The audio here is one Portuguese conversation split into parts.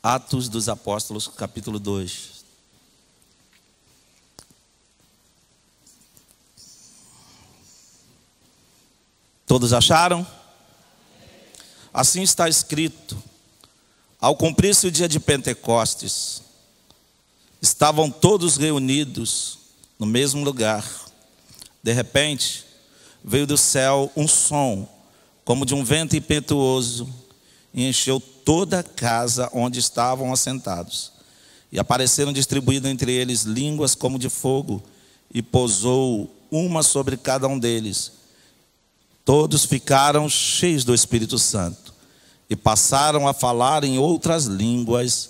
Atos dos Apóstolos, capítulo 2. Todos acharam? Assim está escrito: ao cumprir-se o dia de Pentecostes, estavam todos reunidos no mesmo lugar. De repente, veio do céu um som, como de um vento impetuoso, e encheu toda a casa onde estavam assentados. E apareceram distribuídas entre eles línguas como de fogo, e pousou uma sobre cada um deles. Todos ficaram cheios do Espírito Santo e passaram a falar em outras línguas,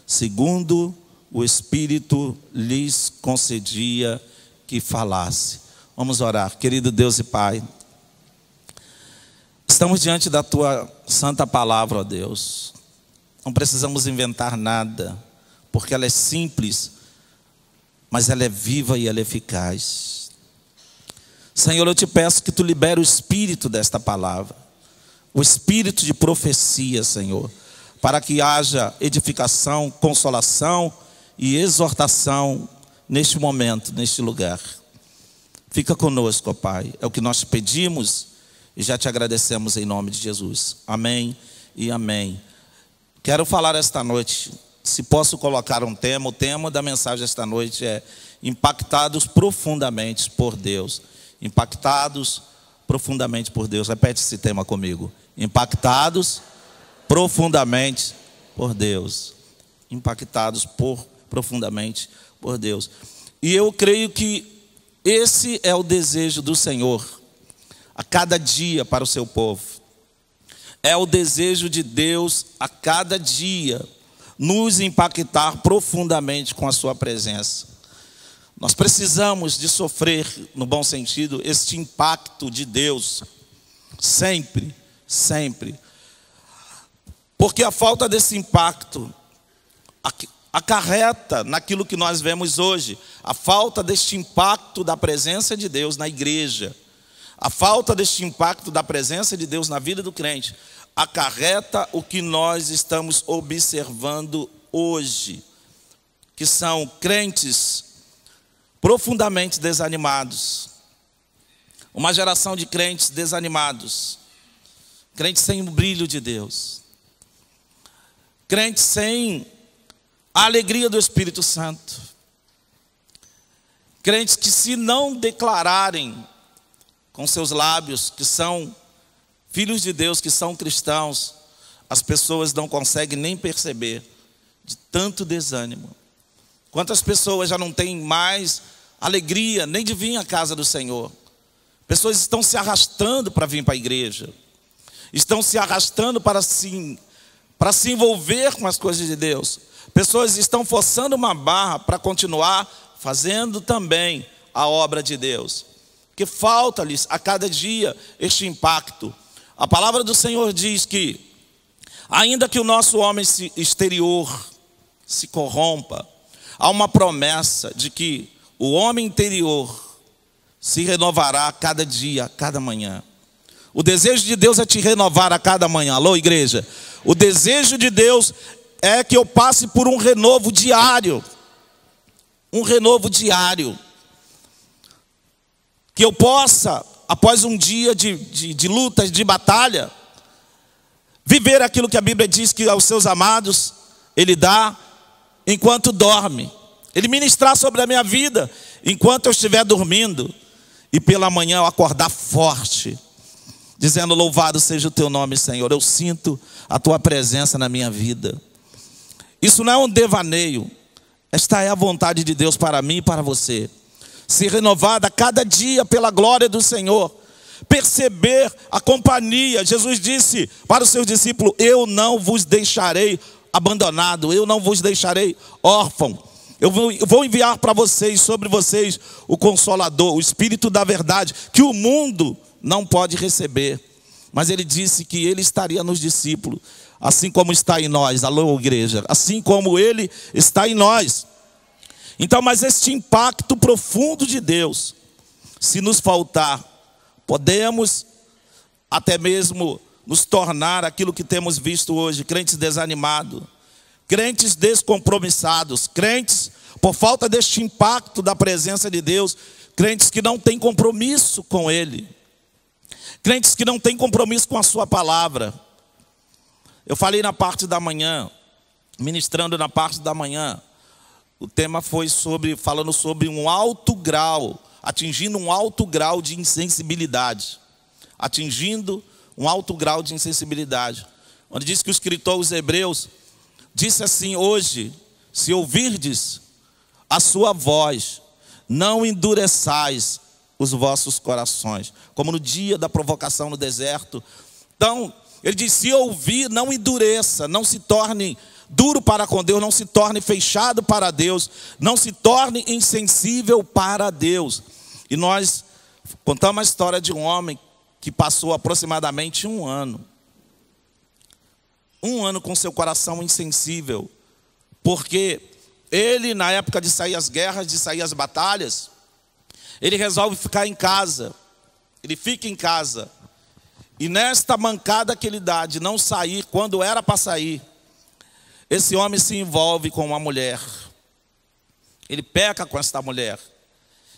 segundo o Espírito lhes concedia que falasse. Vamos orar. Querido Deus e Pai, estamos diante da Tua santa palavra, ó Deus. Não precisamos inventar nada, porque ela é simples, mas ela é viva e ela é eficaz. Senhor, eu te peço que Tu libere o espírito desta palavra, o espírito de profecia, Senhor, para que haja edificação, consolação e exortação neste momento, neste lugar. Fica conosco, ó Pai, é o que nós te pedimos e já te agradecemos em nome de Jesus. Amém e amém. Quero falar esta noite, se posso colocar um tema, o tema da mensagem esta noite é impactados profundamente por Deus. Impactados profundamente por Deus. Repete esse tema comigo. Impactados profundamente por Deus. Impactados profundamente por Deus. E eu creio que esse é o desejo do Senhor a cada dia para o seu povo. É o desejo de Deus a cada dia nos impactar profundamente com a sua presença. Nós precisamos de sofrer, no bom sentido, este impacto de Deus, sempre, sempre. Porque a falta desse impacto acarreta naquilo que nós vemos hoje, a falta deste impacto da presença de Deus na igreja, a falta deste impacto da presença de Deus na vida do crente, acarreta o que nós estamos observando hoje, que são crentes profundamente desanimados. Uma geração de crentes desanimados. Crentes sem o brilho de Deus. Crentes sem a alegria do Espírito Santo. Crentes que, se não declararem com seus lábios que são filhos de Deus, que são cristãos, as pessoas não conseguem nem perceber de tanto desânimo. Quantas pessoas já não têm mais alegria nem de vir à casa do Senhor? Pessoas estão se arrastando para vir para a igreja, estão se arrastando para se envolver com as coisas de Deus. Pessoas estão forçando uma barra para continuar fazendo também a obra de Deus, que falta-lhes a cada dia este impacto. A palavra do Senhor diz que, ainda que o nosso homem exterior se corrompa, há uma promessa de que o homem interior se renovará a cada dia, a cada manhã. O desejo de Deus é te renovar a cada manhã. Alô, igreja? O desejo de Deus é que eu passe por um renovo diário. Um renovo diário. Que eu possa, após um dia de lutas, de batalha, viver aquilo que a Bíblia diz que aos seus amados Ele dá enquanto dorme. Ele ministrar sobre a minha vida enquanto eu estiver dormindo. E pela manhã eu acordar forte, dizendo: louvado seja o teu nome, Senhor. Eu sinto a tua presença na minha vida. Isso não é um devaneio. Esta é a vontade de Deus para mim e para você. Se renovar a cada dia pela glória do Senhor. Perceber a companhia. Jesus disse para os seus discípulos: eu não vos deixarei abandonado, eu não vos deixarei órfão. Eu vou enviar para vocês, sobre vocês, o Consolador, o Espírito da verdade, que o mundo não pode receber. Mas Ele disse que Ele estaria nos discípulos, assim como está em nós. Alô, igreja? Assim como Ele está em nós. Então, mas este impacto profundo de Deus, se nos faltar, podemos até mesmo nos tornar aquilo que temos visto hoje, crentes desanimados, crentes descompromissados, crentes por falta deste impacto da presença de Deus, crentes que não têm compromisso com Ele, crentes que não têm compromisso com a sua palavra. Eu falei na parte da manhã, ministrando na parte da manhã, o tema foi falando sobre um alto grau, atingindo um alto grau de insensibilidade. Atingindo um alto grau de insensibilidade. Onde diz que o escritor aos Hebreus disse assim: hoje, se ouvirdes a sua voz, não endureçais os vossos corações, como no dia da provocação no deserto. Então, ele diz: se ouvir, não endureça, não se torne duro para com Deus, não se torne fechado para Deus, não se torne insensível para Deus. E nós contamos a história de um homem que passou aproximadamente um ano com seu coração insensível, porque ele, na época de sair as guerras, de sair as batalhas, ele resolve ficar em casa. Ele fica em casa. E nesta mancada que ele dá de não sair quando era para sair, esse homem se envolve com uma mulher. Ele peca com esta mulher.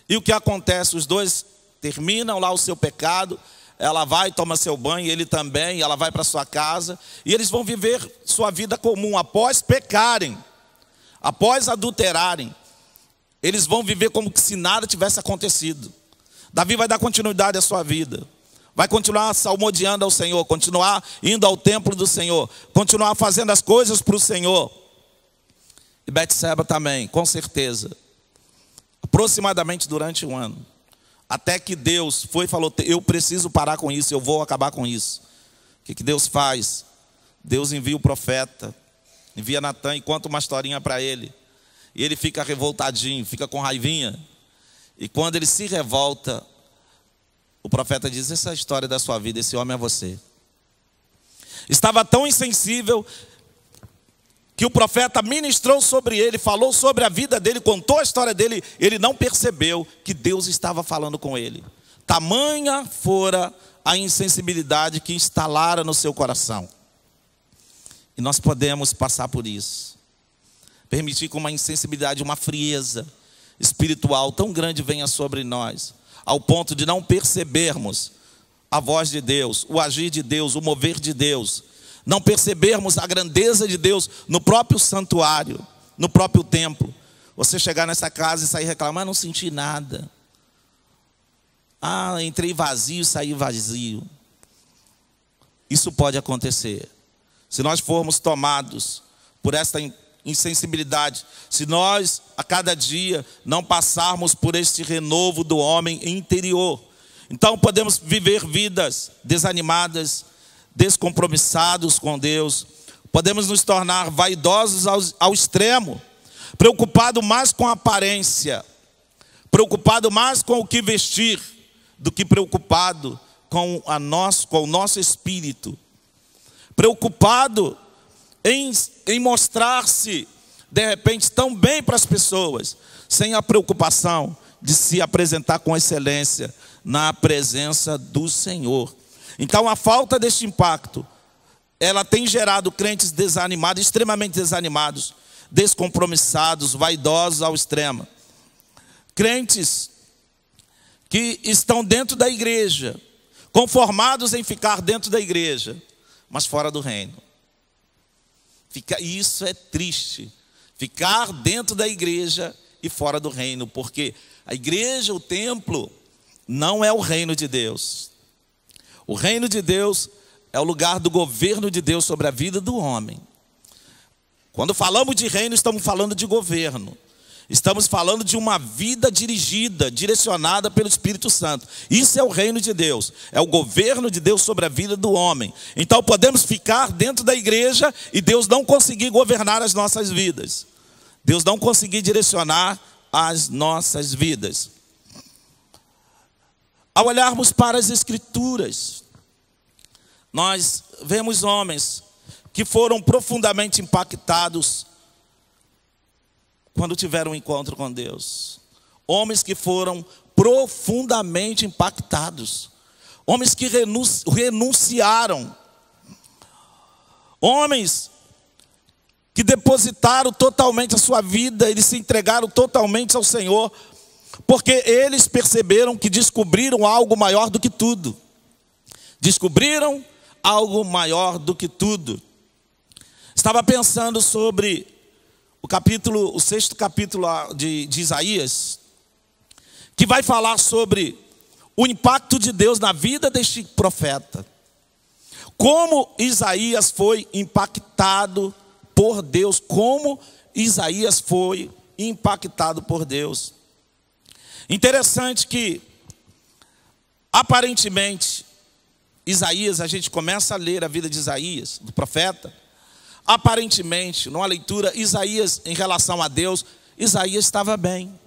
E o que acontece? Os dois terminam lá o seu pecado. Ela vai, toma seu banho, ele também, ela vai para sua casa, e eles vão viver sua vida comum. Após pecarem, após adulterarem, eles vão viver como se nada tivesse acontecido. Davi vai dar continuidade à sua vida, vai continuar salmodiando ao Senhor, continuar indo ao templo do Senhor, continuar fazendo as coisas para o Senhor. E Betseba também, com certeza, aproximadamente durante um ano. Até que Deus foi e falou: eu preciso parar com isso, eu vou acabar com isso. O que Deus faz? Deus envia o profeta, envia Natan e conta uma historinha para ele. E ele fica revoltadinho, fica com raivinha. E quando ele se revolta, o profeta diz: essa é a história da sua vida, esse homem é você. Estava tão insensível que o profeta ministrou sobre ele, falou sobre a vida dele, contou a história dele. Ele não percebeu que Deus estava falando com ele. Tamanha fora a insensibilidade que instalara no seu coração. E nós podemos passar por isso. Permitir que uma insensibilidade, uma frieza espiritual tão grande venha sobre nós, ao ponto de não percebermos a voz de Deus, o agir de Deus, o mover de Deus. Não percebermos a grandeza de Deus no próprio santuário, no próprio templo. Você chegar nessa casa e sair reclamando: não senti nada. Entrei vazio e saí vazio. Isso pode acontecer. Se nós formos tomados por esta insensibilidade, se nós a cada dia não passarmos por este renovo do homem interior, então podemos viver vidas desanimadas, descompromissados com Deus. Podemos nos tornar vaidosos ao extremo, preocupado mais com a aparência, preocupado mais com o que vestir, do que preocupado com o nosso espírito, preocupado em mostrar-se de repente tão bem para as pessoas, sem a preocupação de se apresentar com excelência na presença do Senhor. Então a falta deste impacto, ela tem gerado crentes desanimados, extremamente desanimados, descompromissados, vaidosos ao extremo. Crentes que estão dentro da igreja, conformados em ficar dentro da igreja, mas fora do reino. Isso é triste, ficar dentro da igreja e fora do reino, porque a igreja, o templo, não é o reino de Deus. O reino de Deus é o lugar do governo de Deus sobre a vida do homem. Quando falamos de reino, estamos falando de governo. Estamos falando de uma vida dirigida, direcionada pelo Espírito Santo. Isso é o reino de Deus. É o governo de Deus sobre a vida do homem. Então podemos ficar dentro da igreja e Deus não conseguir governar as nossas vidas. Deus não conseguir direcionar as nossas vidas. Ao olharmos para as Escrituras, nós vemos homens que foram profundamente impactados quando tiveram um encontro com Deus. Homens que foram profundamente impactados. Homens que renunciaram. Homens que depositaram totalmente a sua vida, eles se entregaram totalmente ao Senhor, porque eles perceberam que descobriram algo maior do que tudo. Descobriram algo maior do que tudo. Estava pensando sobre o sexto capítulo de Isaías, que vai falar sobre o impacto de Deus na vida deste profeta. Como Isaías foi impactado por Deus, como Isaías foi impactado por Deus. Interessante que, aparentemente, Isaías, a gente começa a ler a vida de Isaías, do profeta. Aparentemente, numa leitura, Isaías, em relação a Deus, Isaías estava bem.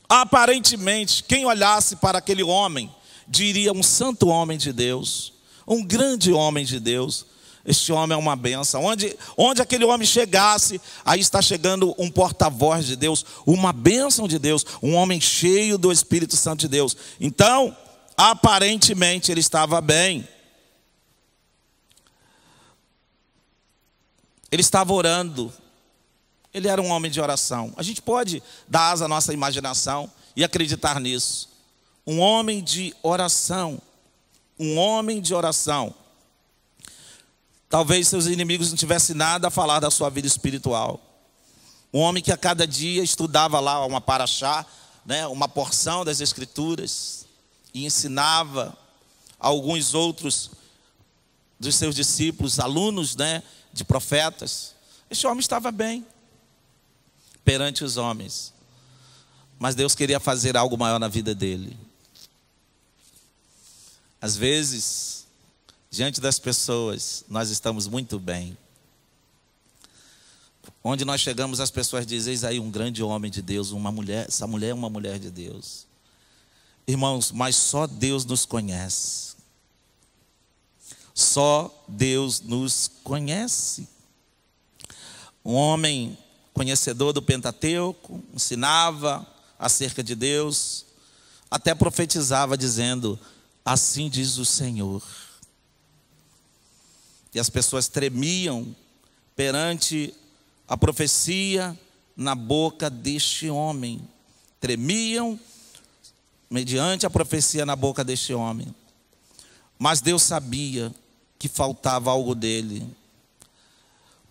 Aparentemente, quem olhasse para aquele homem, diria um santo homem de Deus, um grande homem de Deus. Este homem é uma bênção. Onde aquele homem chegasse, aí está chegando um porta-voz de Deus, uma bênção de Deus, um homem cheio do Espírito Santo de Deus. Então, aparentemente ele estava bem. Ele estava orando. Ele era um homem de oração. A gente pode dar asa à nossa imaginação e acreditar nisso. Um homem de oração. Um homem de oração. Talvez seus inimigos não tivessem nada a falar da sua vida espiritual. Um homem que a cada dia estudava lá uma paraxá, né, uma porção das Escrituras, e ensinava a alguns outros dos seus discípulos, alunos, né, de profetas. Este homem estava bem perante os homens, mas Deus queria fazer algo maior na vida dele. Às vezes, diante das pessoas, nós estamos muito bem. Onde nós chegamos, as pessoas dizem: eis aí um grande homem de Deus, uma mulher, essa mulher é uma mulher de Deus. Irmãos, mas só Deus nos conhece. Só Deus nos conhece. Um homem conhecedor do Pentateuco, ensinava acerca de Deus, até profetizava dizendo: assim diz o Senhor. E as pessoas tremiam perante a profecia na boca deste homem. Tremiam mediante a profecia na boca deste homem. Mas Deus sabia que faltava algo dele.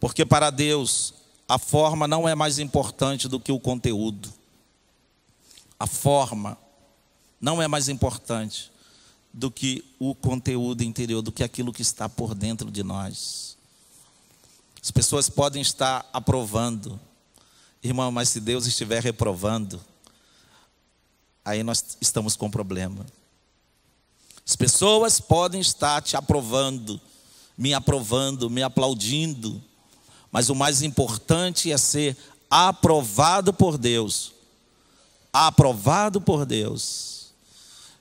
Porque para Deus, a forma não é mais importante do que o conteúdo. A forma não é mais importante do que o conteúdo interior, do que aquilo que está por dentro de nós. As pessoas podem estar aprovando, irmão, mas se Deus estiver reprovando, aí nós estamos com problema. As pessoas podem estar te aprovando, me aplaudindo, mas o mais importante é ser aprovado por Deus. Aprovado por Deus.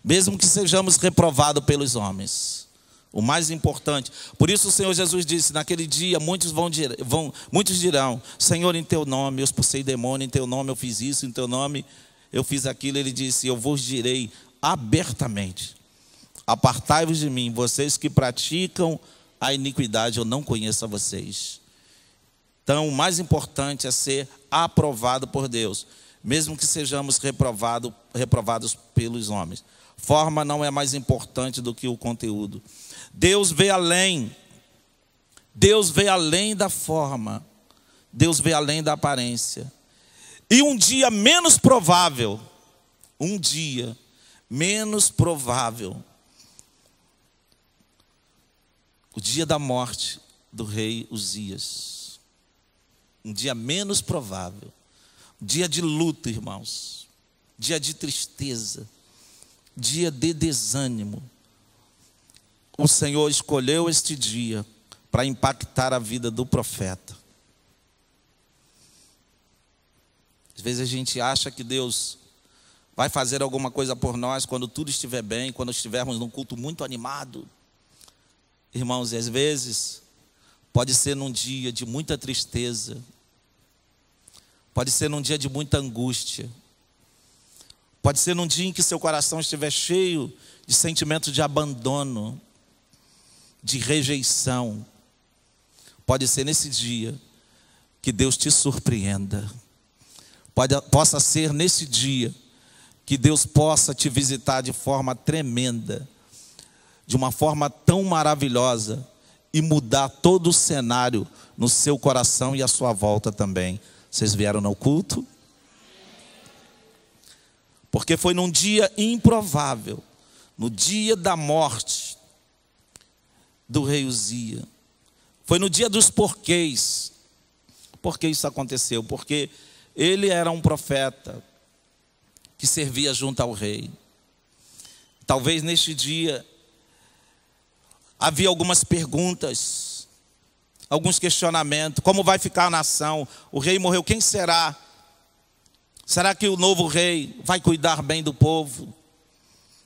Mesmo que sejamos reprovados pelos homens. O mais importante. Por isso o Senhor Jesus disse: naquele dia muitos dirão: Senhor, em teu nome eu expulsei demônio, em teu nome eu fiz isso, em teu nome eu fiz aquilo. Ele disse: eu vos direi abertamente: apartai-vos de mim, vocês que praticam a iniquidade, eu não conheço a vocês. Então o mais importante é ser aprovado por Deus, mesmo que sejamos reprovados pelos homens. Forma não é mais importante do que o conteúdo. Deus vê além. Deus vê além da forma. Deus vê além da aparência. E um dia menos provável, o dia da morte do rei Uzias. Um dia menos provável. Dia de luto, irmãos. Dia de tristeza. Dia de desânimo. O Senhor escolheu este dia para impactar a vida do profeta. Às vezes a gente acha que Deus vai fazer alguma coisa por nós quando tudo estiver bem, quando estivermos num culto muito animado. Irmãos, e às vezes pode ser num dia de muita tristeza, pode ser num dia de muita angústia, pode ser num dia em que seu coração estiver cheio de sentimento de abandono, de rejeição. Pode ser nesse dia que Deus te surpreenda. Possa ser nesse dia que Deus possa te visitar de forma tremenda, de uma forma tão maravilhosa, e mudar todo o cenário no seu coração e à sua volta também. Vocês vieram no culto? Porque foi num dia improvável, no dia da morte do rei Uzia. Foi no dia dos porquês. Por que isso aconteceu? Porque ele era um profeta que servia junto ao rei. Talvez neste dia havia algumas perguntas, alguns questionamentos. Como vai ficar a nação? O rei morreu, quem será? Será que o novo rei vai cuidar bem do povo?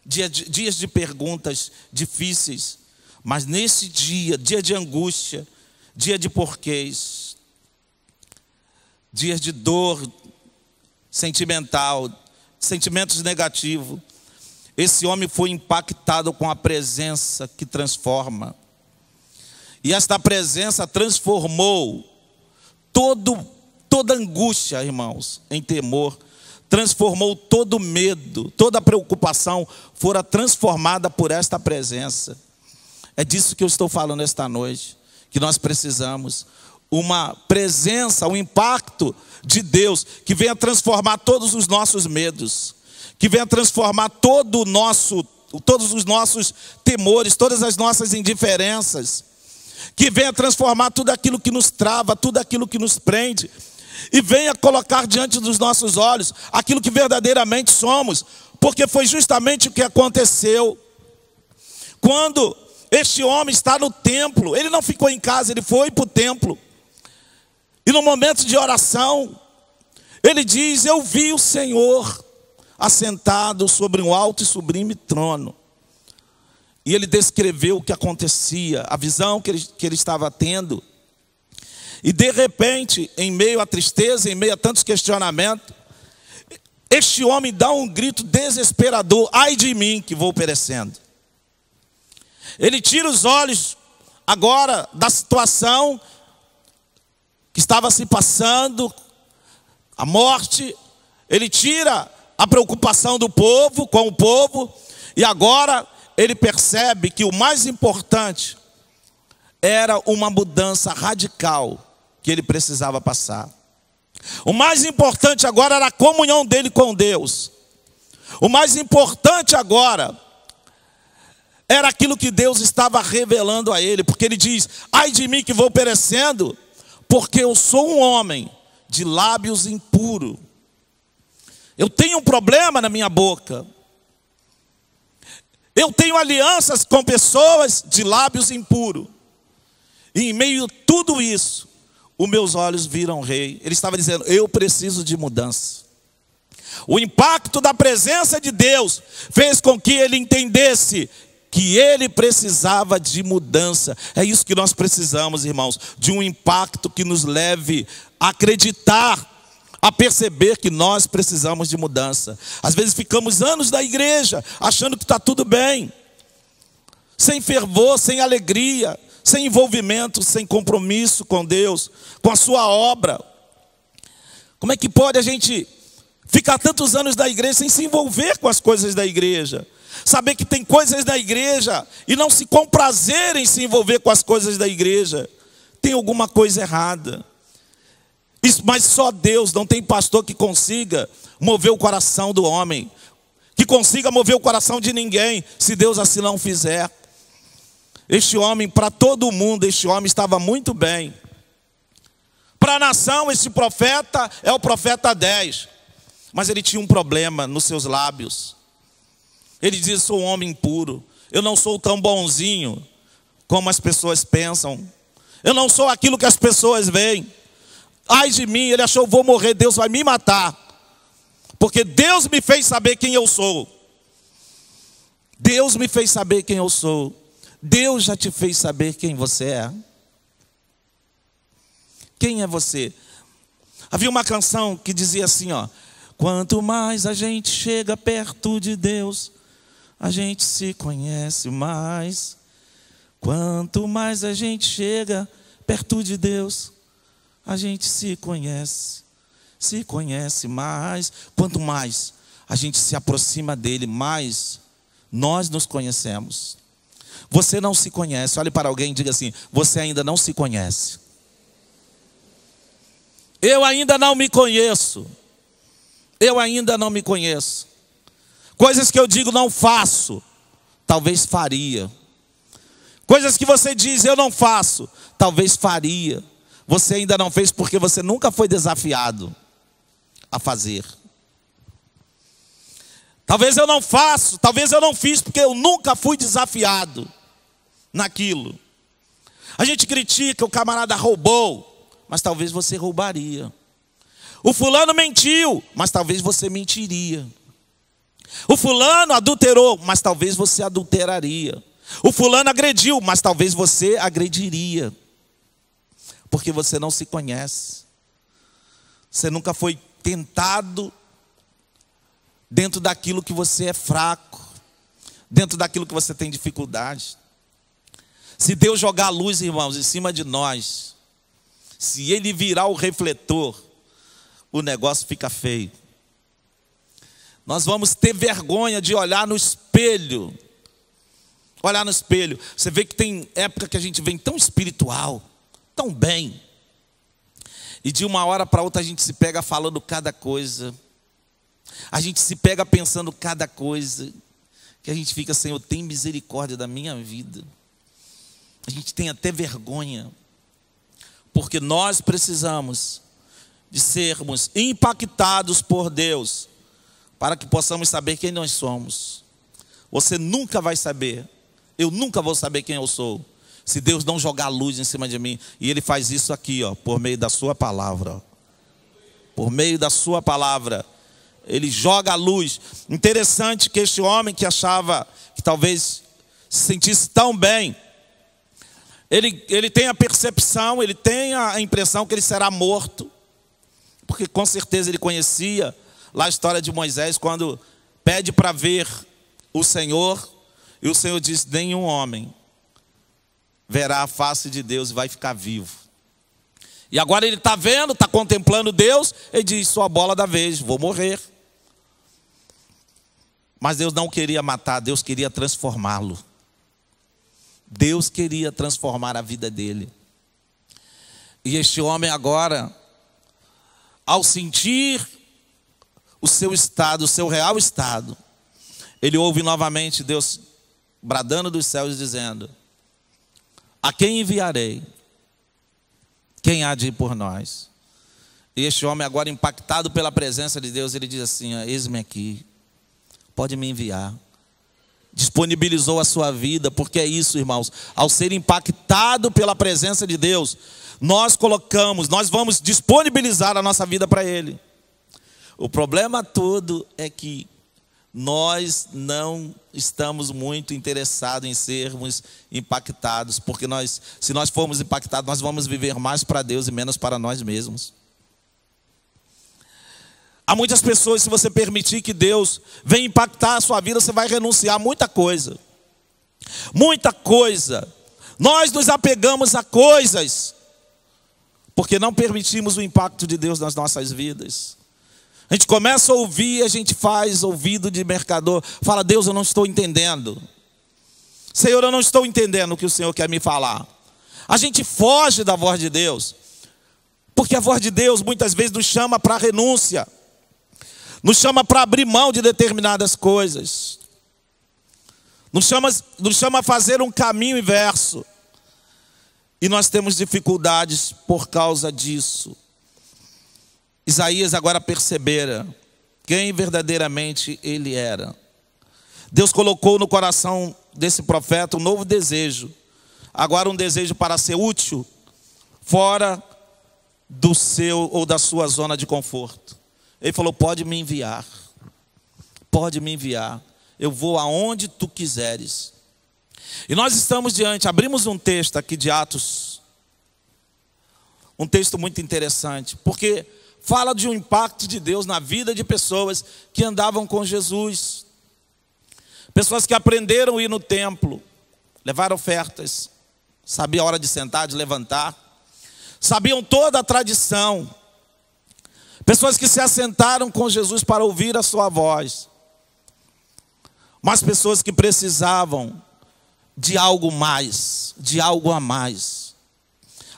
Dias de perguntas difíceis. Mas nesse dia, dia de angústia, dia de porquês, dias de dor sentimental, sentimentos negativos, esse homem foi impactado com a presença que transforma. E esta presença transformou toda angústia, irmãos, em temor. Transformou todo medo, toda preocupação fora transformada por esta presença. É disso que eu estou falando esta noite, que nós precisamos. Uma presença, um impacto de Deus que venha transformar todos os nossos medos, que venha transformar todos os nossos temores, todas as nossas indiferenças, que venha transformar tudo aquilo que nos trava, tudo aquilo que nos prende, e venha colocar diante dos nossos olhos aquilo que verdadeiramente somos, porque foi justamente o que aconteceu. Quando este homem está no templo, ele não ficou em casa, ele foi para o templo, e no momento de oração, ele diz: eu vi o Senhor assentado sobre um alto e sublime trono. E ele descreveu o que acontecia, a visão que ele estava tendo. E de repente, em meio à tristeza, em meio a tantos questionamentos, este homem dá um grito desesperador: ai de mim que vou perecendo. Ele tira os olhos agora da situação que estava se passando, a morte. Ele tira a preocupação do povo, com o povo, e agora ele percebe que o mais importante era uma mudança radical que ele precisava passar. O mais importante agora era a comunhão dele com Deus. O mais importante agora era aquilo que Deus estava revelando a ele, porque ele diz: ai de mim que vou perecendo, porque eu sou um homem de lábios impuros. Eu tenho um problema na minha boca. Eu tenho alianças com pessoas de lábios impuros. E em meio a tudo isso, os meus olhos viram o rei. Ele estava dizendo: eu preciso de mudança. O impacto da presença de Deus fez com que ele entendesse que ele precisava de mudança. É isso que nós precisamos, irmãos, de um impacto que nos leve a acreditar, a perceber que nós precisamos de mudança. Às vezes ficamos anos na igreja achando que está tudo bem, sem fervor, sem alegria, sem envolvimento, sem compromisso com Deus, com a sua obra. Como é que pode a gente ficar tantos anos na igreja sem se envolver com as coisas da igreja? Saber que tem coisas da igreja e não se comprazer em se envolver com as coisas da igreja. Tem alguma coisa errada. Mas só Deus, não tem pastor que consiga mover o coração do homem, que consiga mover o coração de ninguém, se Deus assim não fizer. Este homem, para todo mundo, este homem estava muito bem. Para a nação, este profeta é o profeta 10. Mas ele tinha um problema nos seus lábios. Ele diz: sou um homem impuro. Eu não sou tão bonzinho como as pessoas pensam. Eu não sou aquilo que as pessoas veem. Ai de mim, ele achou: vou morrer, Deus vai me matar. Porque Deus me fez saber quem eu sou. Deus me fez saber quem eu sou. Deus já te fez saber quem você é? Quem é você? Havia uma canção que dizia assim, ó: quanto mais a gente chega perto de Deus, a gente se conhece mais. Quanto mais a gente chega perto de Deus, a gente se conhece mais. Quanto mais a gente se aproxima dele, mais nós nos conhecemos. Você não se conhece. Olhe para alguém e diga assim: você ainda não se conhece. Eu ainda não me conheço. Eu ainda não me conheço. Coisas que eu digo não faço, talvez faria. Coisas que você diz eu não faço, talvez faria. Você ainda não fez porque você nunca foi desafiado a fazer. Talvez eu não faço, talvez eu não fiz porque eu nunca fui desafiado naquilo. A gente critica, o camarada roubou, mas talvez você roubaria. O fulano mentiu, mas talvez você mentiria. O fulano adulterou, mas talvez você adulteraria. O fulano agrediu, mas talvez você agrediria. Porque você não se conhece. Você nunca foi tentado dentro daquilo que você é fraco, dentro daquilo que você tem dificuldade. Se Deus jogar a luz, irmãos, em cima de nós, se Ele virar o refletor, o negócio fica feio. Nós vamos ter vergonha de olhar no espelho. Olhar no espelho. Você vê que tem época que a gente vem tão espiritual, tão bem, e de uma hora para outra a gente se pega falando cada coisa. A gente se pega pensando cada coisa, que a gente fica: Senhor, tem misericórdia da minha vida. A gente tem até vergonha, porque nós precisamos de sermos impactados por Deus, para que possamos saber quem nós somos. Você nunca vai saber, eu nunca vou saber quem eu sou, se Deus não jogar luz em cima de mim. E Ele faz isso aqui, por meio da sua palavra. Por meio da sua palavra, Ele joga a luz. Interessante que este homem que achava que talvez se sentisse tão bem, ele tem a percepção, ele tem a impressão que ele será morto, porque com certeza ele conhecia lá a história de Moisés, quando pede para ver o Senhor, e o Senhor diz: nenhum homem verá a face de Deus e vai ficar vivo. E agora ele está vendo, está contemplando Deus, ele diz: sou a bola da vez, vou morrer. Mas Deus não queria matar, Deus queria transformá-lo. Deus queria transformar a vida dele. E este homem agora, ao sentir o seu estado, o seu real estado, ele ouve novamente Deus bradando dos céus, dizendo: a quem enviarei? Quem há de ir por nós? E este homem agora, impactado pela presença de Deus, ele diz assim: eis-me aqui, pode me enviar. Disponibilizou a sua vida, porque é isso, irmãos, ao ser impactado pela presença de Deus, nós vamos disponibilizar a nossa vida para Ele. O problema todo é que nós não estamos muito interessados em sermos impactados, porque se nós formos impactados, nós vamos viver mais para Deus e menos para nós mesmos. Há muitas pessoas, se você permitir que Deus venha impactar a sua vida, você vai renunciar a muita coisa. Muita coisa. Nós nos apegamos a coisas, porque não permitimos o impacto de Deus nas nossas vidas. A gente começa a ouvir, a gente faz ouvido de mercador. Fala: Deus, eu não estou entendendo. Senhor, eu não estou entendendo o que o Senhor quer me falar. A gente foge da voz de Deus, porque a voz de Deus muitas vezes nos chama para a renúncia, nos chama para abrir mão de determinadas coisas, nos chama a fazer um caminho inverso. E nós temos dificuldades por causa disso. Isaías agora percebera quem verdadeiramente ele era. Deus colocou no coração desse profeta um novo desejo. Agora um desejo para ser útil fora do seu ou da sua zona de conforto. Ele falou: pode me enviar. Pode me enviar. Eu vou aonde tu quiseres. E nós estamos abrimos um texto aqui de Atos. Um texto muito interessante, porque fala de um impacto de Deus na vida de pessoas que andavam com Jesus. Pessoas que aprenderam a ir no templo, levar ofertas, sabia a hora de sentar, de levantar. sabiam toda a tradição, pessoas que se assentaram com Jesus para ouvir a sua voz, mas pessoas que precisavam de algo mais, de algo a mais,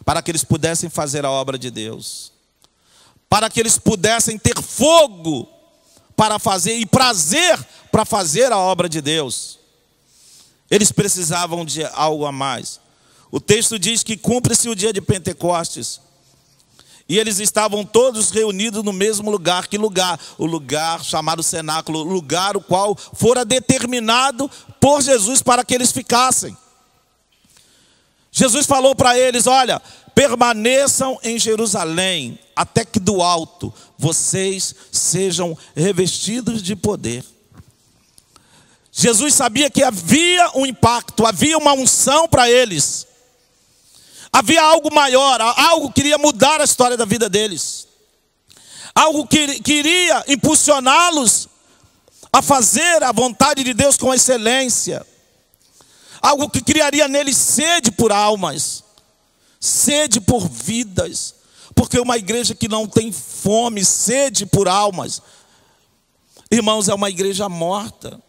para que eles pudessem fazer a obra de Deus, para que eles pudessem ter fogo para fazer e prazer para fazer a obra de Deus. Eles precisavam de algo a mais. O texto diz que cumpre-se o dia de Pentecostes, e eles estavam todos reunidos no mesmo lugar. Que lugar? O lugar chamado cenáculo, o lugar o qual fora determinado por Jesus para que eles ficassem. Jesus falou para eles: olha, permaneçam em Jerusalém, até que do alto vocês sejam revestidos de poder. Jesus sabia que havia um impacto, havia uma unção para eles. Havia algo maior, algo que iria mudar a história da vida deles. Algo que iria impulsioná-los a fazer a vontade de Deus com excelência. Algo que criaria neles sede por almas, sede por vidas. Porque uma igreja que não tem fome, sede por almas, irmãos, é uma igreja morta.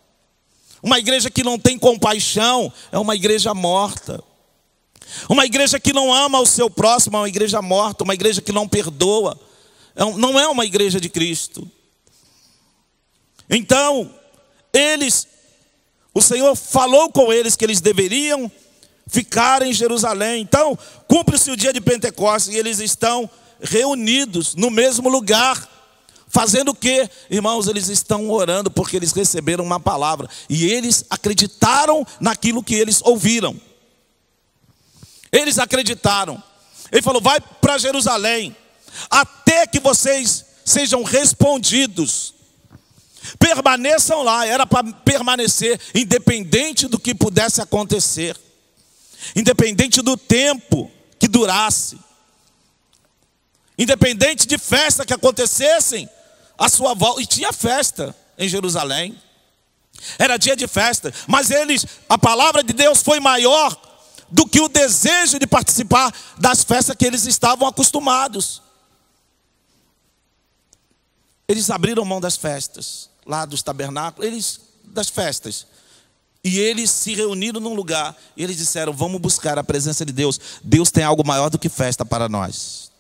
Uma igreja que não tem compaixão é uma igreja morta. Uma igreja que não ama o seu próximo é uma igreja morta. Uma igreja que não perdoa não é uma igreja de Cristo. Então, o Senhor falou com eles que eles deveriam ficar em Jerusalém. Então, cumpre-se o dia de Pentecostes e eles estão reunidos no mesmo lugar. Fazendo o quê? Irmãos, eles estão orando porque eles receberam uma palavra. E eles acreditaram naquilo que eles ouviram. Eles acreditaram. Ele falou: vai para Jerusalém, até que vocês sejam respondidos. Permaneçam lá. Era para permanecer, independente do que pudesse acontecer, independente do tempo que durasse, independente de festa que acontecessem à sua volta. E tinha festa em Jerusalém, era dia de festa, mas a palavra de Deus foi maior do que o desejo de participar das festas que eles estavam acostumados. Eles abriram mão das festas, lá dos tabernáculos, das festas. E eles se reuniram num lugar, e eles disseram: vamos buscar a presença de Deus. Deus tem algo maior do que festa para nós.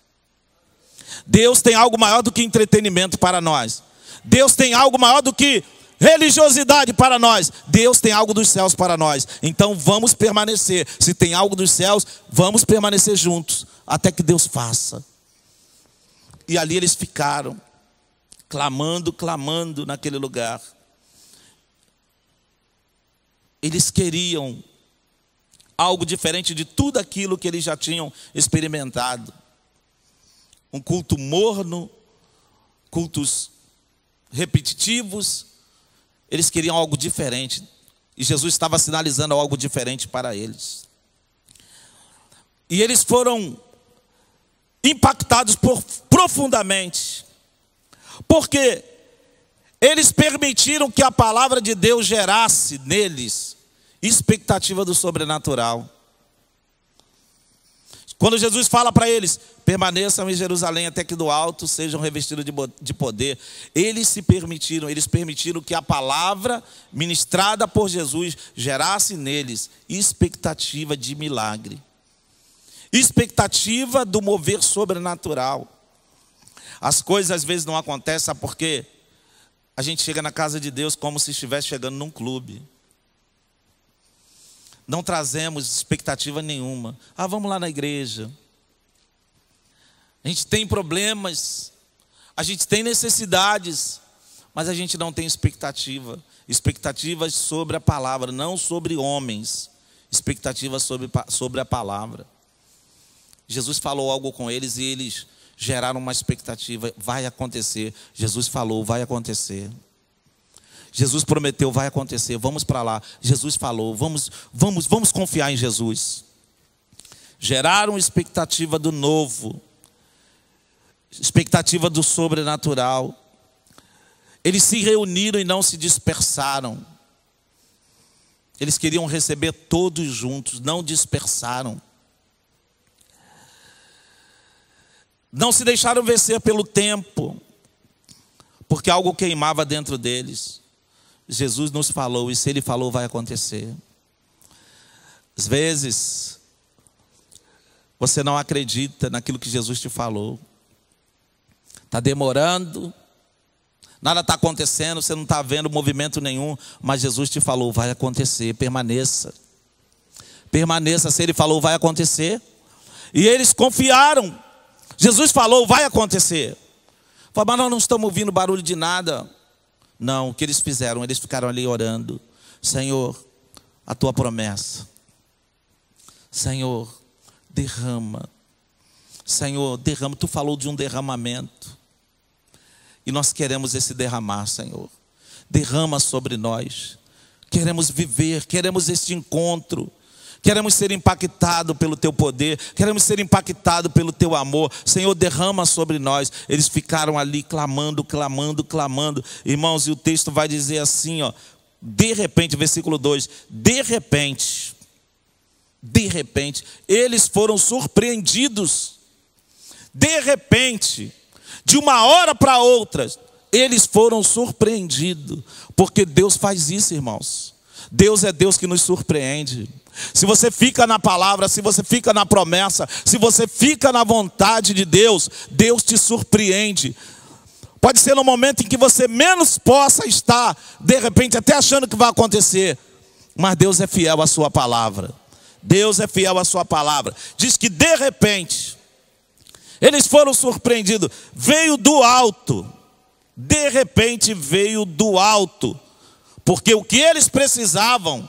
Deus tem algo maior do que entretenimento para nós. Deus tem algo maior do que religiosidade para nós. Deus tem algo dos céus para nós. Então vamos permanecer. Se tem algo dos céus, vamos permanecer juntos até que Deus faça. E ali eles ficaram clamando naquele lugar. Eles queriam algo diferente de tudo aquilo que eles já tinham experimentado. Um culto morno, cultos repetitivos. Eles queriam algo diferente. E Jesus estava sinalizando algo diferente para eles. E eles foram impactados profundamente. Porque eles permitiram que a palavra de Deus gerasse neles expectativa do sobrenatural. Quando Jesus fala para eles: permaneçam em Jerusalém até que do alto sejam revestidos de poder. Eles permitiram que a palavra ministrada por Jesus gerasse neles expectativa de milagre. Expectativa do mover sobrenatural. As coisas às vezes não acontecem, sabe por quê? A gente chega na casa de Deus como se estivesse chegando num clube. Não trazemos expectativa nenhuma. Vamos lá na igreja. A gente tem problemas, a gente tem necessidades, mas a gente não tem expectativa. Expectativas sobre a palavra, não sobre homens. Expectativas sobre a palavra. Jesus falou algo com eles e eles geraram uma expectativa. Vai acontecer. Jesus falou, vai acontecer. Jesus prometeu, vai acontecer. Vamos para lá. Jesus falou, vamos confiar em Jesus. Geraram expectativa do novo, expectativa do sobrenatural. Eles se reuniram e não se dispersaram. Eles queriam receber todos juntos, não dispersaram. Não se deixaram vencer pelo tempo, porque algo queimava dentro deles. Jesus nos falou, e se Ele falou, vai acontecer. Às vezes, você não acredita naquilo que Jesus te falou. Está demorando, nada está acontecendo, você não está vendo movimento nenhum, mas Jesus te falou, vai acontecer, permaneça. Permaneça, se Ele falou, vai acontecer. E eles confiaram. Jesus falou, vai acontecer. Falaram, mas nós não estamos ouvindo barulho de nada. Não, o que eles fizeram? Eles ficaram ali orando. Senhor, a tua promessa. Senhor, derrama. Senhor, derrama. Tu falou de um derramamento. E nós queremos esse derramar, Senhor. Derrama sobre nós. Queremos viver, queremos este encontro. Queremos ser impactados pelo teu poder. Queremos ser impactados pelo teu amor. Senhor, derrama sobre nós. Eles ficaram ali clamando, clamando, clamando. Irmãos, e o texto vai dizer assim, ó. De repente, versículo 2. De repente, eles foram surpreendidos. De repente, de uma hora para outra, eles foram surpreendidos. Porque Deus faz isso, irmãos. Deus é Deus que nos surpreende. Se você fica na palavra, se você fica na promessa, se você fica na vontade de Deus, Deus te surpreende. Pode ser no momento em que você menos possa estar, de repente até achando que vai acontecer, mas Deus é fiel à sua palavra. Deus é fiel à sua palavra. Diz que de repente eles foram surpreendidos. Veio do alto. De repente veio do alto. Porque o que eles precisavam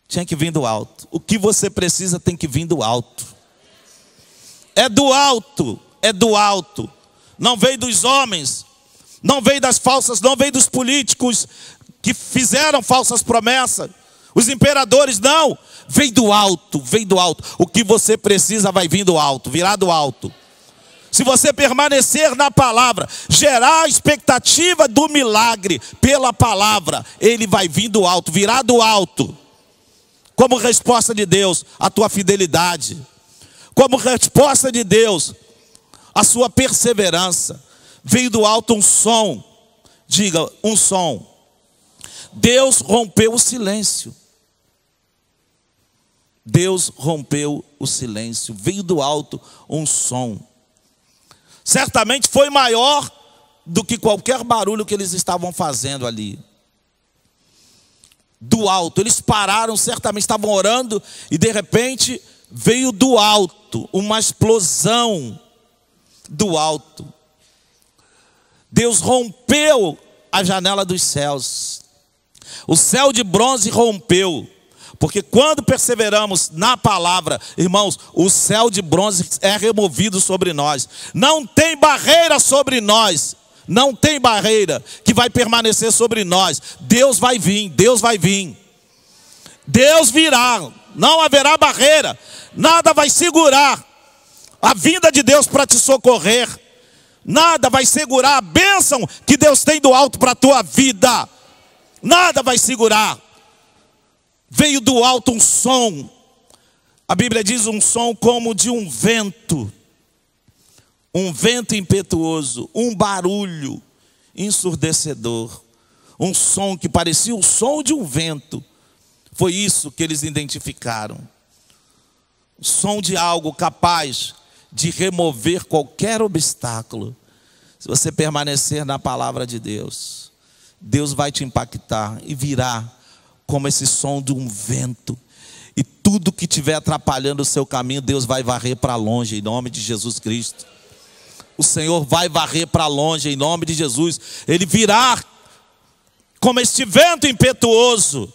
tinha que vir do alto. O que você precisa tem que vir do alto. É do alto, é do alto. Não veio dos homens, não veio das falsas, não veio dos políticos que fizeram falsas promessas. Os imperadores, não. Veio do alto, veio do alto. O que você precisa vai vir do alto, virá do alto. Se você permanecer na palavra, gerar a expectativa do milagre pela palavra, ele vai vir do alto, virá do alto. Como resposta de Deus, a tua fidelidade. Como resposta de Deus, a sua perseverança. Veio do alto um som. Diga, um som. Deus rompeu o silêncio. Deus rompeu o silêncio. Veio do alto um som. Certamente foi maior do que qualquer barulho que eles estavam fazendo ali. Do alto, eles pararam, certamente estavam orando, e de repente veio do alto uma explosão do alto. Deus rompeu a janela dos céus. O céu de bronze rompeu. Porque quando perseveramos na palavra, irmãos, o céu de bronze é removido sobre nós. Não tem barreira sobre nós. Não tem barreira que vai permanecer sobre nós. Deus vai vir, Deus vai vir. Deus virá, não haverá barreira. Nada vai segurar a vinda de Deus para te socorrer. Nada vai segurar a bênção que Deus tem do alto para a tua vida. Nada vai segurar. Veio do alto um som. A Bíblia diz um som como de um vento. Um vento impetuoso, um barulho ensurdecedor, um som que parecia o som de um vento. Foi isso que eles identificaram. O som de algo capaz de remover qualquer obstáculo. Se você permanecer na palavra de Deus, Deus vai te impactar e virá como esse som de um vento. E tudo que estiver atrapalhando o seu caminho, Deus vai varrer para longe, em nome de Jesus Cristo. O Senhor vai varrer para longe, em nome de Jesus. Ele virá como este vento impetuoso.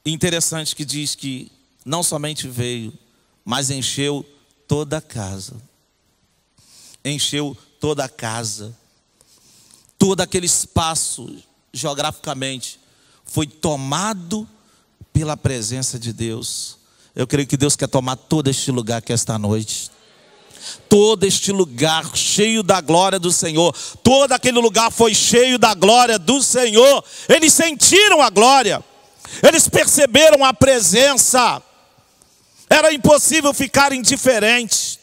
Interessante que diz que não somente veio, mas encheu toda a casa. Encheu toda a casa. Todo aquele espaço, geograficamente, foi tomado pela presença de Deus. Eu creio que Deus quer tomar todo este lugar aqui esta noite. Todo este lugar cheio da glória do Senhor. Todo aquele lugar foi cheio da glória do Senhor. Eles sentiram a glória. Eles perceberam a presença. Era impossível ficar indiferente.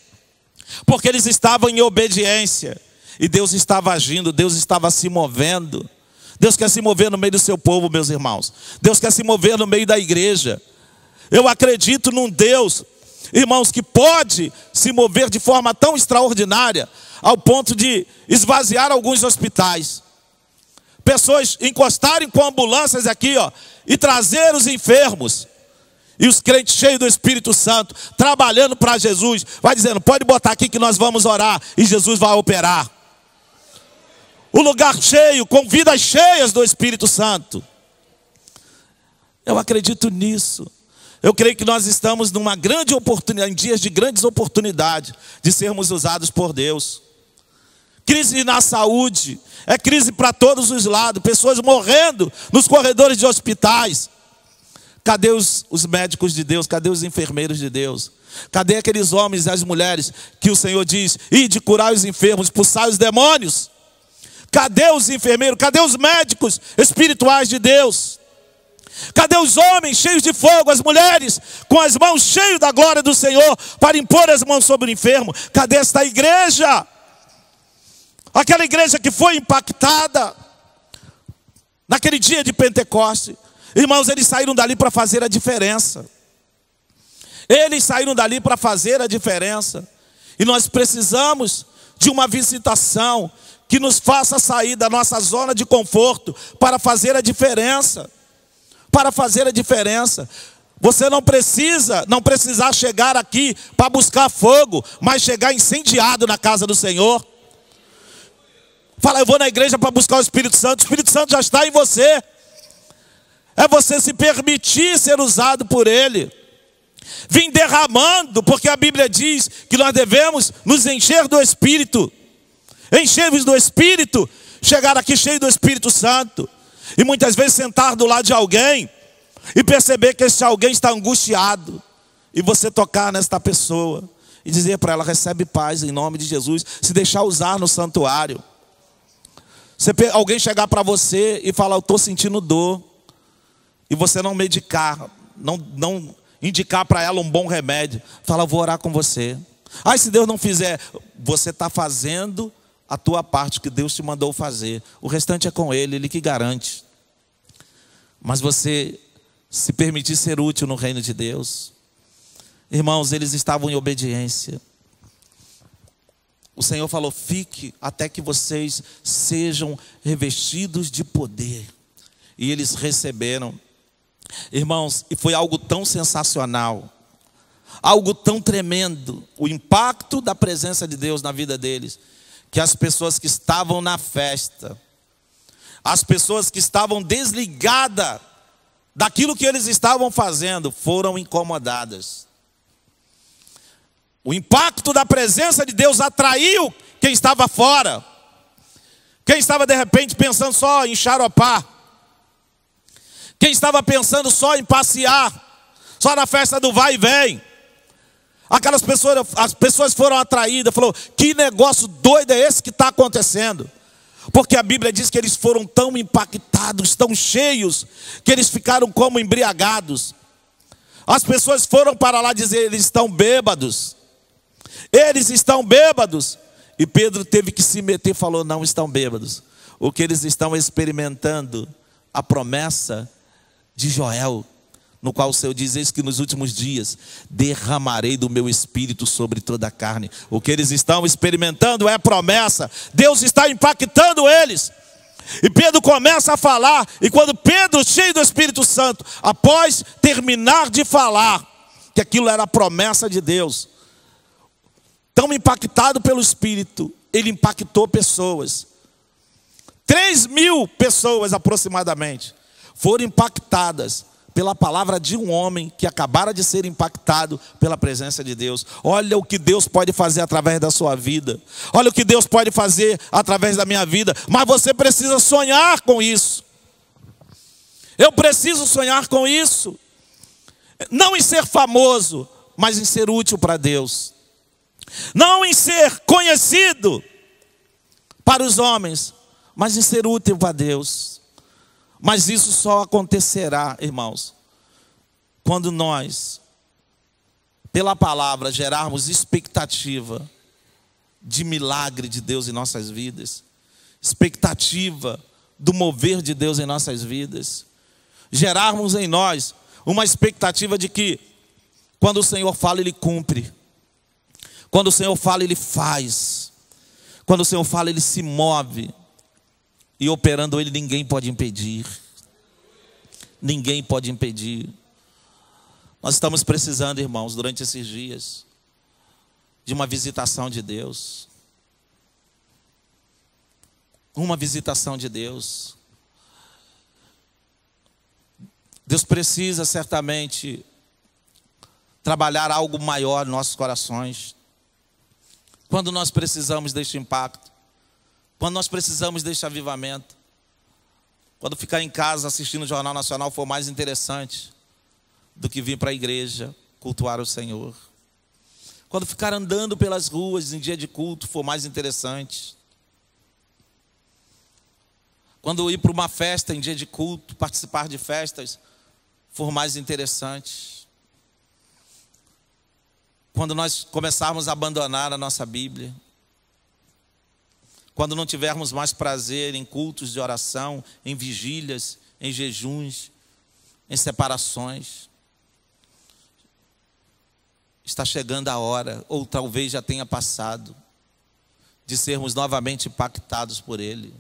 porque eles estavam em obediência, e Deus estava agindo, Deus estava se movendo. Deus quer se mover no meio do seu povo, meus irmãos. Deus quer se mover no meio da igreja. Eu acredito num Deus, irmãos, que pode se mover de forma tão extraordinária, ao ponto de esvaziar alguns hospitais. Pessoas encostarem com ambulâncias aqui, ó, e trazer os enfermos. E os crentes cheios do Espírito Santo, trabalhando para Jesus, vai dizendo, pode botar aqui que nós vamos orar, e Jesus vai operar. O lugar cheio, com vidas cheias do Espírito Santo. Eu acredito nisso. Eu creio que nós estamos numa grande oportunidade, em dias de grandes oportunidades, de sermos usados por Deus. Crise na saúde, é crise para todos os lados, pessoas morrendo nos corredores de hospitais. Cadê os médicos de Deus? Cadê os enfermeiros de Deus? Cadê aqueles homens e as mulheres que o Senhor diz, ide curar os enfermos, expulsar os demônios? Cadê os enfermeiros? Cadê os médicos espirituais de Deus? Cadê os homens cheios de fogo, as mulheres com as mãos cheias da glória do Senhor para impor as mãos sobre o enfermo? Cadê esta igreja? Aquela igreja que foi impactada naquele dia de Pentecoste. Irmãos, eles saíram dali para fazer a diferença. Eles saíram dali para fazer a diferença. E nós precisamos de uma visitação que nos faça sair da nossa zona de conforto para fazer a diferença. Para fazer a diferença. Você não precisar chegar aqui para buscar fogo, mas chegar incendiado na casa do Senhor. Fala, eu vou na igreja para buscar o Espírito Santo já está em você. É você se permitir ser usado por Ele. Vim derramando, porque a Bíblia diz que nós devemos nos encher do Espírito. Encher-vos do Espírito, chegar aqui cheio do Espírito Santo. E muitas vezes sentar do lado de alguém e perceber que esse alguém está angustiado. E você tocar nesta pessoa e dizer para ela, recebe paz em nome de Jesus. Se deixar usar no santuário. Alguém chegar para você e falar, eu estou sentindo dor. E você não medicar, não indicar para ela um bom remédio. Fala, eu vou orar com você. Ai, se Deus não fizer, você está fazendo a tua parte que Deus te mandou fazer. O restante é com Ele, Ele que garante. Mas você se permitir ser útil no reino de Deus. Irmãos, eles estavam em obediência. O Senhor falou, fique até que vocês sejam revestidos de poder. E eles receberam. Irmãos, e foi algo tão sensacional, algo tão tremendo, o impacto da presença de Deus na vida deles, que as pessoas que estavam na festa, as pessoas que estavam desligadas daquilo que eles estavam fazendo, foram incomodadas. O impacto da presença de Deus atraiu quem estava fora, quem estava de repente pensando só em xaropar, quem estava pensando só em passear, só na festa do vai e vem. Aquelas pessoas, as pessoas foram atraídas, falou, que negócio doido é esse que está acontecendo? Porque a Bíblia diz que eles foram tão impactados, tão cheios, que eles ficaram como embriagados. As pessoas foram para lá dizer, eles estão bêbados. Eles estão bêbados. E Pedro teve que se meter e falou, não estão bêbados. O que eles estão experimentando, a promessa de Joel, no qual o Senhor diz, eis que nos últimos dias derramarei do meu espírito sobre toda a carne. O que eles estão experimentando é promessa. Deus está impactando eles. E Pedro começa a falar, e quando Pedro, cheio do Espírito Santo, após terminar de falar, que aquilo era a promessa de Deus, tão impactado pelo Espírito, ele impactou pessoas. 3.000 pessoas aproximadamente foram impactadas pela palavra de um homem que acabara de ser impactado pela presença de Deus. Olha o que Deus pode fazer através da sua vida. Olha o que Deus pode fazer através da minha vida. Mas você precisa sonhar com isso. Eu preciso sonhar com isso. Não em ser famoso, mas em ser útil para Deus. Não em ser conhecido para os homens, mas em ser útil para Deus. Mas isso só acontecerá, irmãos, quando nós, pela palavra, gerarmos expectativa de milagre de Deus em nossas vidas, expectativa do mover de Deus em nossas vidas, gerarmos em nós uma expectativa de que quando o Senhor fala, Ele cumpre, quando o Senhor fala, Ele faz, quando o Senhor fala, Ele se move, e operando Ele ninguém pode impedir, ninguém pode impedir. Nós estamos precisando, irmãos, durante esses dias, de uma visitação de Deus. Uma visitação de Deus. Deus precisa certamente trabalhar algo maior em nossos corações. Quando nós precisamos deste impacto, quando nós precisamos deste avivamento, quando ficar em casa assistindo o Jornal Nacional for mais interessante do que vir para a igreja cultuar o Senhor. Quando ficar andando pelas ruas em dia de culto for mais interessante. Quando ir para uma festa em dia de culto, participar de festas for mais interessante. Quando nós começarmos a abandonar a nossa Bíblia. Quando não tivermos mais prazer em cultos de oração, em vigílias, em jejuns, em separações. Está chegando a hora, ou talvez já tenha passado, de sermos novamente impactados por Ele.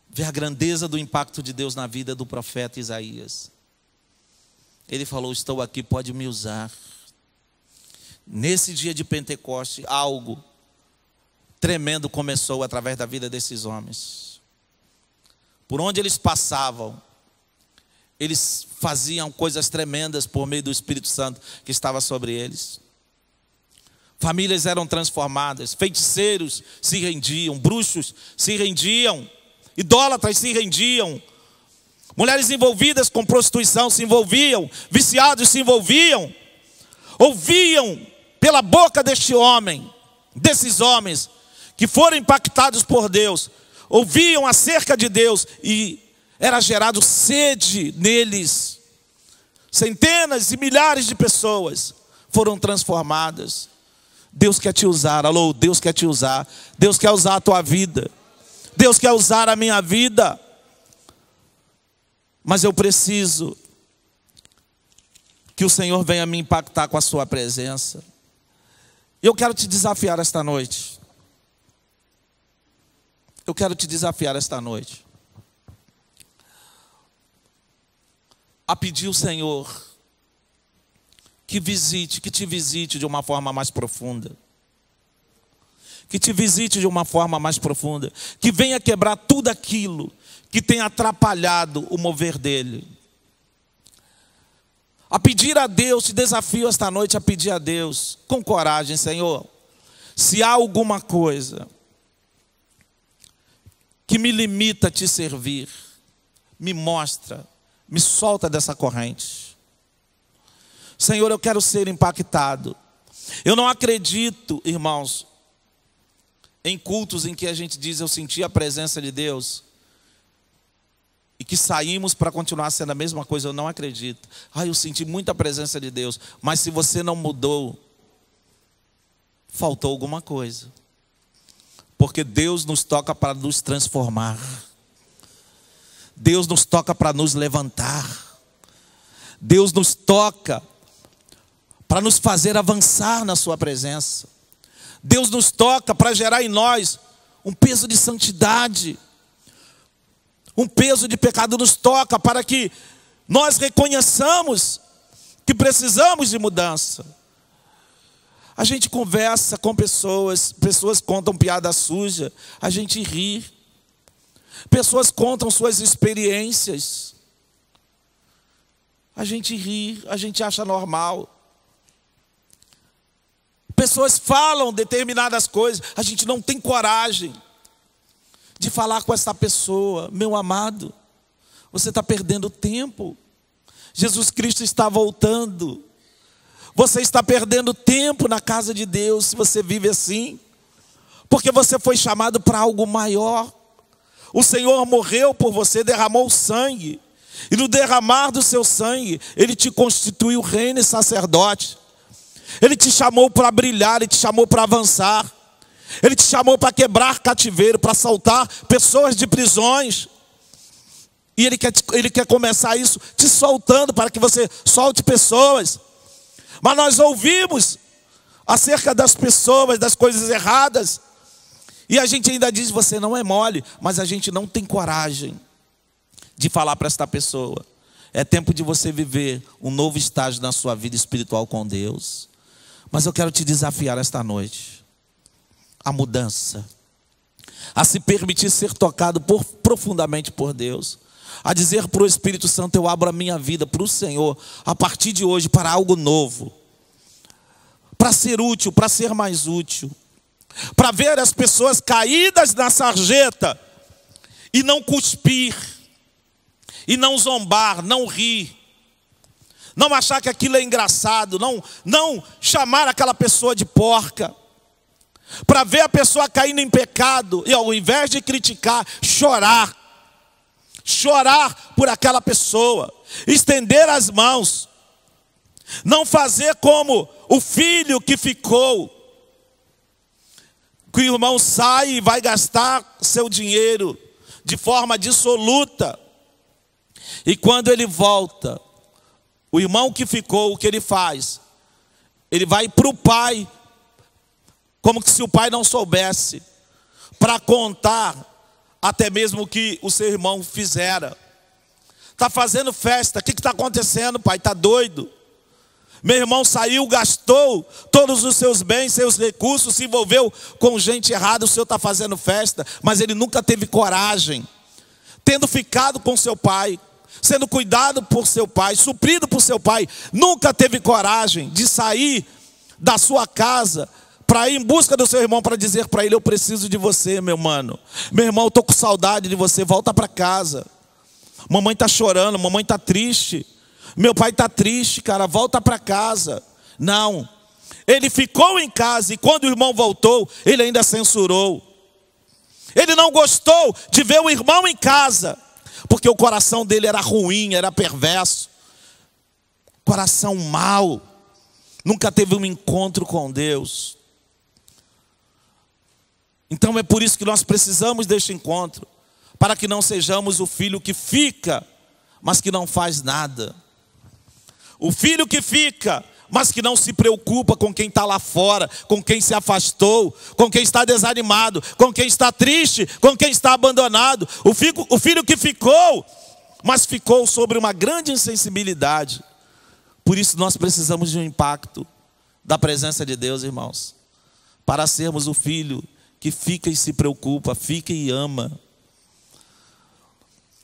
Ver a grandeza do impacto de Deus na vida do profeta Isaías. Ele falou: estou aqui, pode me usar. Nesse dia de Pentecoste, algo tremendo começou através da vida desses homens. Por onde eles passavam, eles faziam coisas tremendas por meio do Espírito Santo que estava sobre eles. Famílias eram transformadas, feiticeiros se rendiam, bruxos se rendiam, idólatras se rendiam, mulheres envolvidas com prostituição se envolviam, viciados se envolviam, ouviam pela boca deste homem, desses homens que foram impactados por Deus, ouviam acerca de Deus e era gerado sede neles. Centenas e milhares de pessoas foram transformadas. Deus quer te usar, alô, Deus quer te usar. Deus quer usar a tua vida. Deus quer usar a minha vida. Mas eu preciso que o Senhor venha me impactar com a sua presença. Eu quero te desafiar esta noite. Eu quero te desafiar esta noite a pedir ao Senhor que te visite de uma forma mais profunda. Que te visite de uma forma mais profunda. Que venha quebrar tudo aquilo que tem atrapalhado o mover dele. A pedir a Deus, te desafio esta noite a pedir a Deus, com coragem: Senhor, se há alguma coisa que me limita a te servir, me mostra, me solta dessa corrente. Senhor, eu quero ser impactado. Eu não acredito, irmãos, em cultos em que a gente diz: eu senti a presença de Deus, e que saímos para continuar sendo a mesma coisa. Eu não acredito. Eu senti muita presença de Deus, mas se você não mudou, faltou alguma coisa. Porque Deus nos toca para nos transformar. Deus nos toca para nos levantar. Deus nos toca para nos fazer avançar na sua presença. Deus nos toca para gerar em nós um peso de santidade. Um peso de pecado nos toca para que nós reconheçamos que precisamos de mudança. A gente conversa com pessoas contam piada suja, a gente ri. Pessoas contam suas experiências, a gente ri, a gente acha normal. Pessoas falam determinadas coisas, a gente não tem coragem de falar com essa pessoa. Meu amado, você está perdendo tempo. Jesus Cristo está voltando. Você está perdendo tempo na casa de Deus se você vive assim. Porque você foi chamado para algo maior. O Senhor morreu por você, derramou sangue. E no derramar do seu sangue, Ele te constituiu reino e sacerdote. Ele te chamou para brilhar, Ele te chamou para avançar. Ele te chamou para quebrar cativeiro, para soltar pessoas de prisões. E Ele quer começar isso te soltando, para que você solte pessoas. Mas nós ouvimos acerca das pessoas, das coisas erradas. E a gente ainda diz, você não é mole. Mas a gente não tem coragem de falar para esta pessoa. É tempo de você viver um novo estágio na sua vida espiritual com Deus. Mas eu quero te desafiar esta noite a mudança, a se permitir ser tocado profundamente por Deus, a dizer para o Espírito Santo, eu abro a minha vida para o Senhor, a partir de hoje, para algo novo, para ser útil, para ser mais útil, para ver as pessoas caídas na sarjeta, e não cuspir, e não zombar, não rir, não achar que aquilo é engraçado, não chamar aquela pessoa de porca, para ver a pessoa caindo em pecado, e ao invés de criticar, chorar por aquela pessoa, estender as mãos, não fazer como o filho que ficou, que o irmão sai e vai gastar seu dinheiro de forma dissoluta, e quando ele volta, o irmão que ficou, o que ele faz? Ele vai para o pai, como que se o pai não soubesse, para contar até mesmo o que o seu irmão fizera. Está fazendo festa, o que está acontecendo, pai? Está doido? Meu irmão saiu, gastou todos os seus bens, seus recursos, se envolveu com gente errada, o senhor está fazendo festa, mas ele nunca teve coragem, tendo ficado com seu pai, sendo cuidado por seu pai, suprido por seu pai, nunca teve coragem de sair da sua casa para ir em busca do seu irmão, para dizer para ele, eu preciso de você, meu mano. Meu irmão, eu estou com saudade de você, volta para casa. Mamãe está chorando, mamãe está triste. Meu pai está triste, cara, volta para casa. Não, ele ficou em casa e quando o irmão voltou, ele ainda censurou. Ele não gostou de ver o irmão em casa, porque o coração dele era ruim, era perverso. Coração mau. Nunca teve um encontro com Deus. Então é por isso que nós precisamos deste encontro, para que não sejamos o filho que fica, mas que não faz nada. O filho que fica, mas que não se preocupa com quem está lá fora, com quem se afastou, com quem está desanimado, com quem está triste, com quem está abandonado. O filho que ficou, mas ficou sobre uma grande insensibilidade. Por isso nós precisamos de um impacto da presença de Deus, irmãos, para sermos o filho que fica e se preocupa, fica e ama.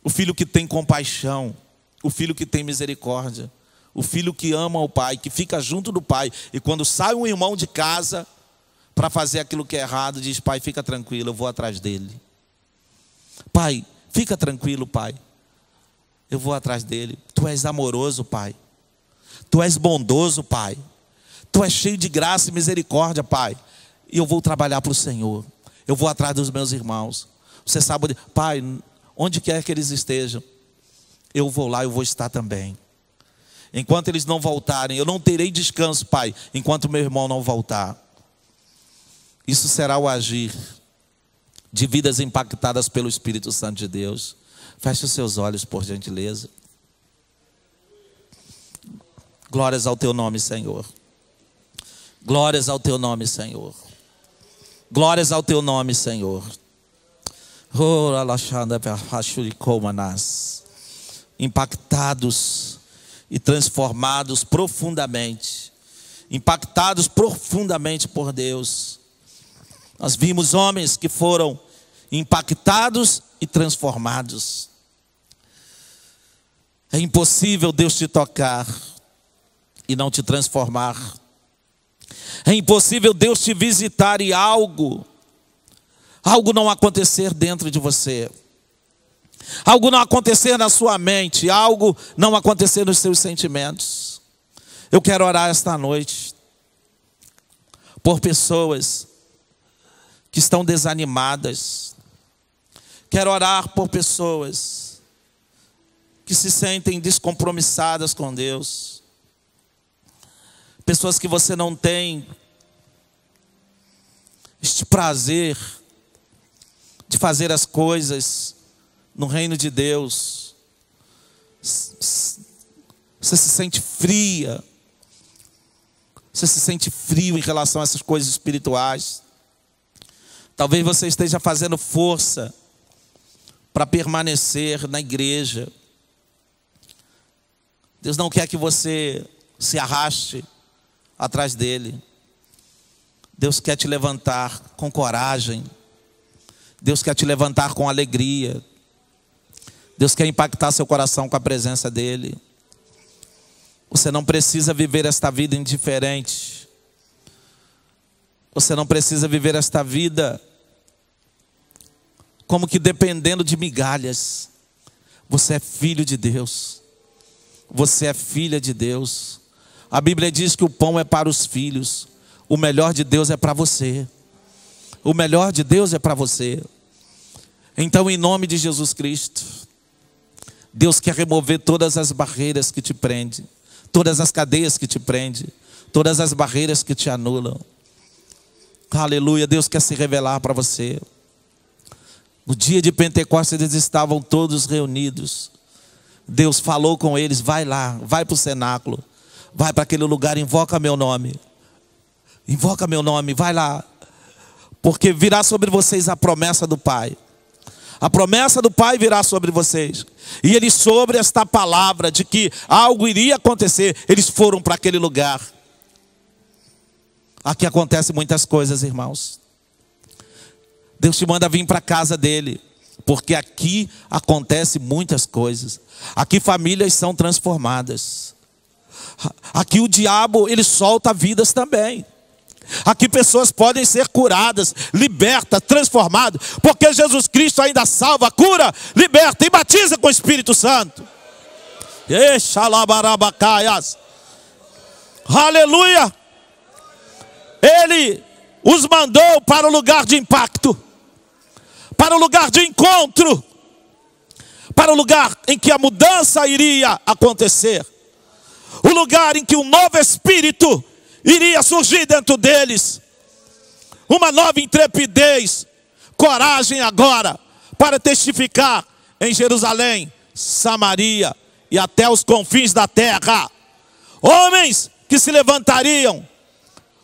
O filho que tem compaixão, o filho que tem misericórdia, o filho que ama o pai, que fica junto do pai. E quando sai um irmão de casa para fazer aquilo que é errado, diz, pai, fica tranquilo, eu vou atrás dele. Pai, fica tranquilo, pai, eu vou atrás dele. Tu és amoroso, pai. Tu és bondoso, pai. Tu és cheio de graça e misericórdia, pai. E eu vou trabalhar para o Senhor. Eu vou atrás dos meus irmãos. Você sabe, pai, onde quer que eles estejam, eu vou lá, eu vou estar também. Enquanto eles não voltarem, eu não terei descanso, pai, enquanto meu irmão não voltar. Isso será o agir de vidas impactadas pelo Espírito Santo de Deus. Feche os seus olhos, por gentileza. Glórias ao teu nome, Senhor. Glórias ao teu nome, Senhor. Glórias ao teu nome, Senhor. Impactados e transformados profundamente. Impactados profundamente por Deus. Nós vimos homens que foram impactados e transformados. É impossível Deus te tocar e não te transformar. É impossível Deus te visitar e algo não acontecer dentro de você. Algo não acontecer na sua mente, algo não acontecer nos seus sentimentos. Eu quero orar esta noite por pessoas que estão desanimadas. Quero orar por pessoas que se sentem descompromissadas com Deus. Pessoas que você não tem este prazer de fazer as coisas no reino de Deus. Você se sente fria. Você se sente frio em relação a essas coisas espirituais. Talvez você esteja fazendo força para permanecer na igreja. Deus não quer que você se arraste atrás dele. Deus quer te levantar com coragem. Deus quer te levantar com alegria. Deus quer impactar seu coração com a presença dele. Você não precisa viver esta vida indiferente. Você não precisa viver esta vida como que dependendo de migalhas. Você é filho de Deus. Você é filha de Deus. A Bíblia diz que o pão é para os filhos. O melhor de Deus é para você. O melhor de Deus é para você. Então, em nome de Jesus Cristo, Deus quer remover todas as barreiras que te prendem, todas as cadeias que te prendem, todas as barreiras que te anulam. Aleluia, Deus quer se revelar para você. No dia de Pentecostes eles estavam todos reunidos. Deus falou com eles: vai lá, vai para o cenáculo, vai para aquele lugar, invoca meu nome. Invoca meu nome, vai lá. Porque virá sobre vocês a promessa do Pai. A promessa do Pai virá sobre vocês. E eles, sobre esta palavra de que algo iria acontecer, eles foram para aquele lugar. Aqui acontecem muitas coisas, irmãos. Deus te manda vir para a casa dele, porque aqui acontecem muitas coisas. Aqui famílias são transformadas. Aqui o diabo, ele solta vidas também. Aqui pessoas podem ser curadas, libertas, transformadas, porque Jesus Cristo ainda salva, cura, liberta e batiza com o Espírito Santo. Aleluia! Ele os mandou para o lugar de impacto, para o lugar de encontro, para o lugar em que a mudança iria acontecer, o lugar em que um novo Espírito iria surgir dentro deles, uma nova intrepidez, coragem agora para testificar em Jerusalém, Samaria e até os confins da terra. Homens que se levantariam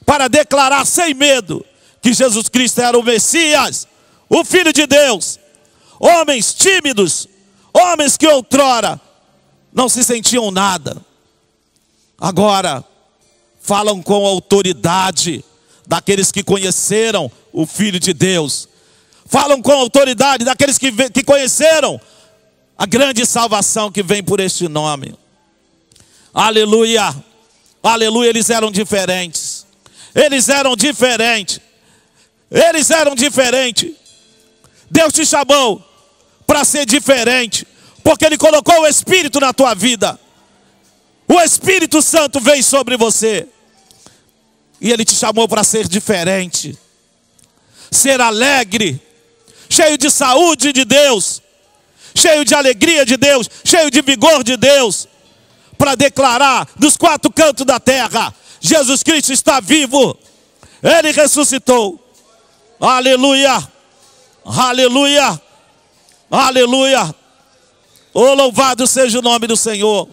para declarar sem medo que Jesus Cristo era o Messias, o Filho de Deus. Homens tímidos, homens que outrora não se sentiam nada, agora falam com autoridade daqueles que conheceram o Filho de Deus. Falam com autoridade daqueles que conheceram a grande salvação que vem por este nome. Aleluia, aleluia, eles eram diferentes. Eles eram diferentes. Eles eram diferentes. Deus te chamou para ser diferente, porque Ele colocou o Espírito na tua vida. O Espírito Santo veio sobre você. E Ele te chamou para ser diferente, ser alegre, cheio de saúde de Deus, cheio de alegria de Deus, cheio de vigor de Deus, para declarar dos quatro cantos da terra: Jesus Cristo está vivo, Ele ressuscitou. Aleluia, aleluia, aleluia. Oh, louvado seja o nome do Senhor.